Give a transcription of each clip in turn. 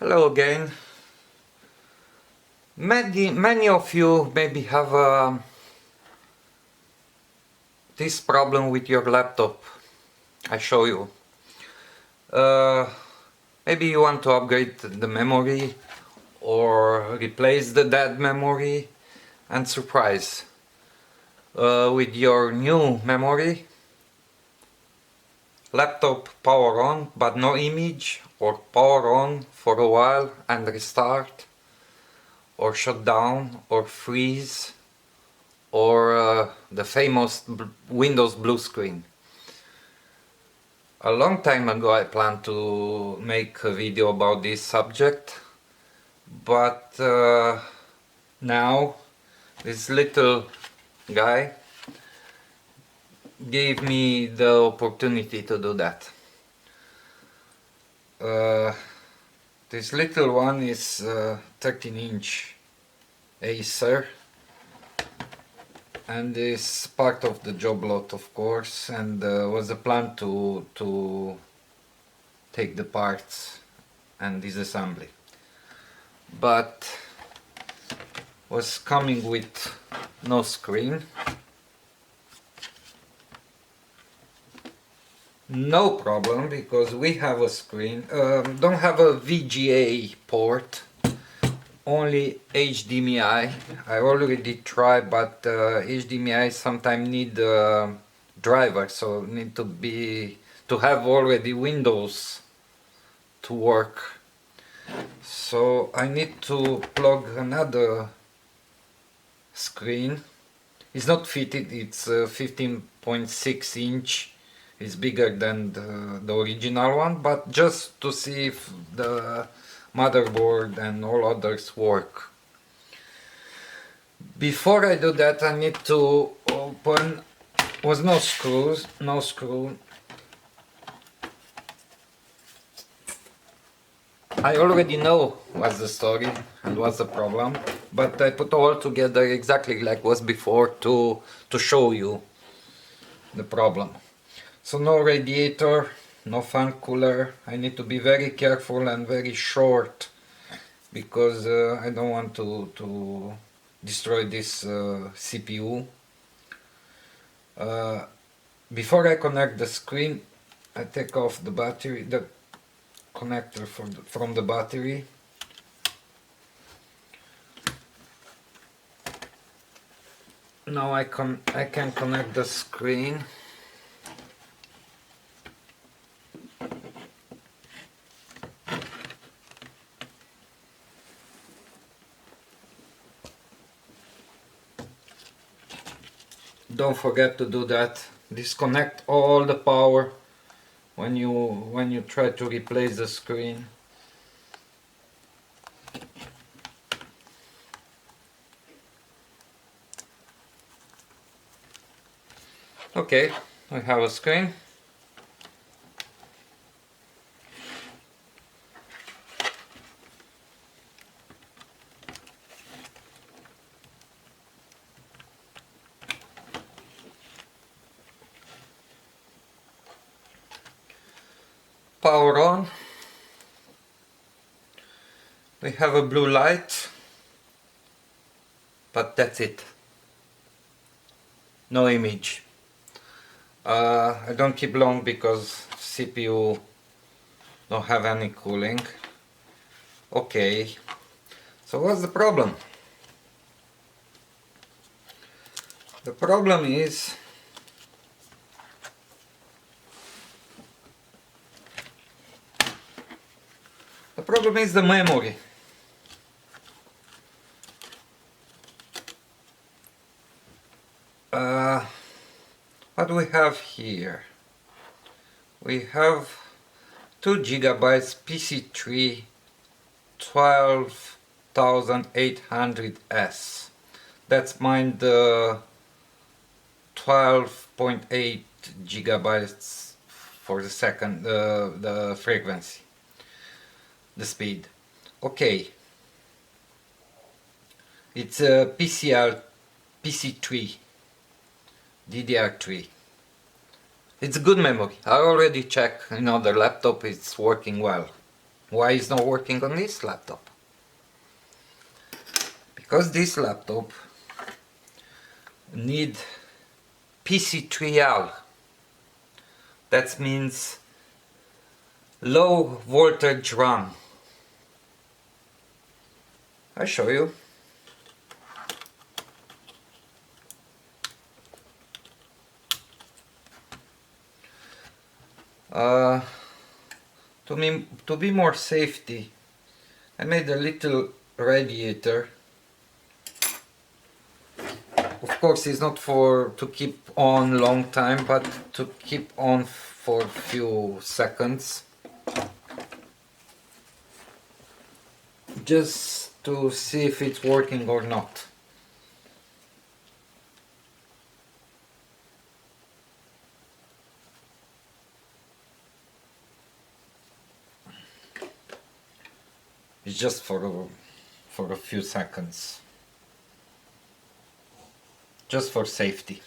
Hello again. Many of you maybe have this problem with your laptop. I show you. Uh, Maybe you want to upgrade the memory or replace the dead memory, and surprise, with your new memory, laptop power on but no image, or power on for a while and restart, or shut down, or freeze, or the famous Windows blue screen. A long time ago I planned to make a video about this subject, but now this little guy gave me the opportunity to do that. This little one is 13-inch Acer, and is part of the job lot, of course, and was a plan to take the parts and disassembly, but was coming with no screen, no problem, because we have a screen. Don't have a VGA port, only HDMI. I already tried, but HDMI sometimes need a driver, so need to have already Windows to work. So I need to plug another screen. It's not fitted, it's 15.6 inch. It's bigger than the original one, but just to see if the motherboard and all others work. Before I do that, I need to open. Was no screws, no screw. I already know what's the story and what's the problem, but I put all together exactly like was before to show you the problem. So no radiator, no fan cooler. I need to be very careful and very short, because I don't want to destroy this CPU. Before I connect the screen, I take off the battery, the connector from the battery. Now I can connect the screen. Don't forget to do that. Disconnect all the power when you try to replace the screen. Okay, I have a screen. Power on. We have a blue light, but that's it. No image. I don't keep long because CPU don't have any cooling. Okay, so what's the problem? The problem is the memory. What do we have here? We have 2 gigabytes PC3 12800S. That's mine, the 12.8 gigabytes for the second, the frequency, the speed. Okay, it's a PC3 DDR3. It's good memory. I already checked in other laptop, it's working well. Why is not working on this laptop? Because this laptop need PC3L. That means low voltage RAM. I show you. To be more safety, I made a little radiator. Of course, it's not for to keep on long time, but to keep on for a few seconds, just to see if it's working or not. It's just for a few seconds, just for safety.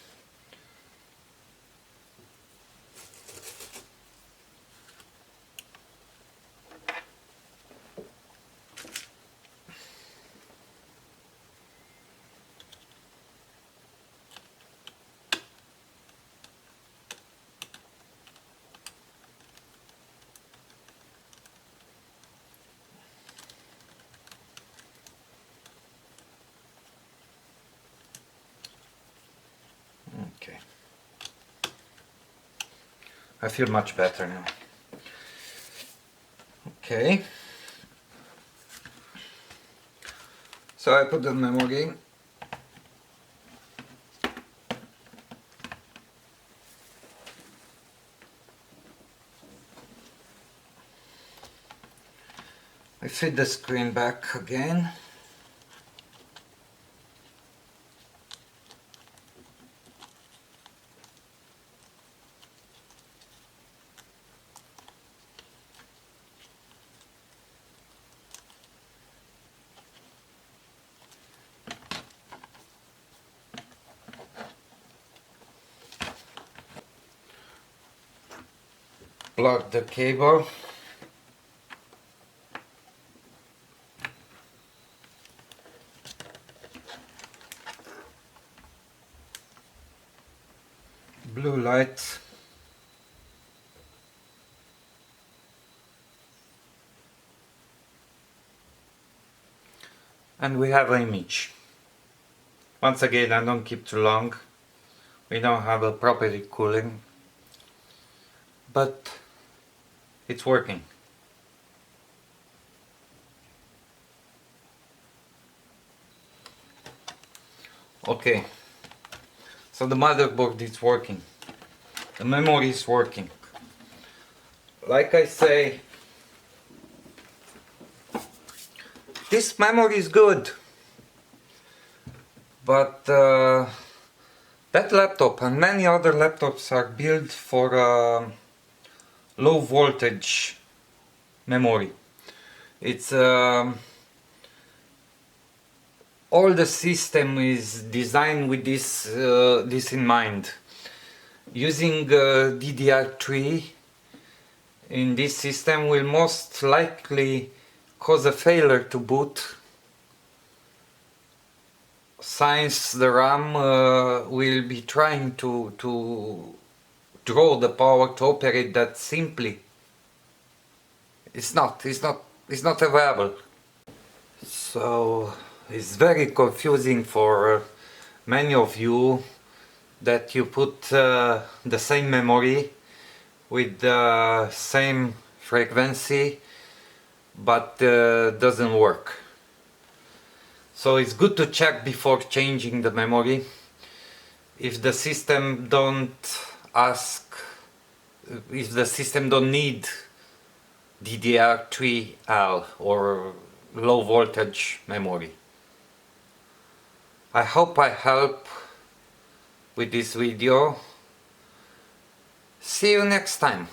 Okay. I feel much better now. Okay. So I put the memory. I fit the screen back again. Plug the cable. Blue light. And we have an image. Once again, I don't keep too long. We don't have a properly cooling, but it's working. Okay, so the motherboard is working, the memory is working. Like I say, this memory is good, but that laptop and many other laptops are built for low voltage memory. It's all the system is designed with this in mind. Using DDR3 in this system will most likely cause a failure to boot, since the RAM will be trying to draw the power to operate that simply. It's not available. So it's very confusing for many of you that you put the same memory with the same frequency, but doesn't work. So it's good to check before changing the memory. If the system don't need DDR3L or low voltage memory. I hope I help with this video. See you next time.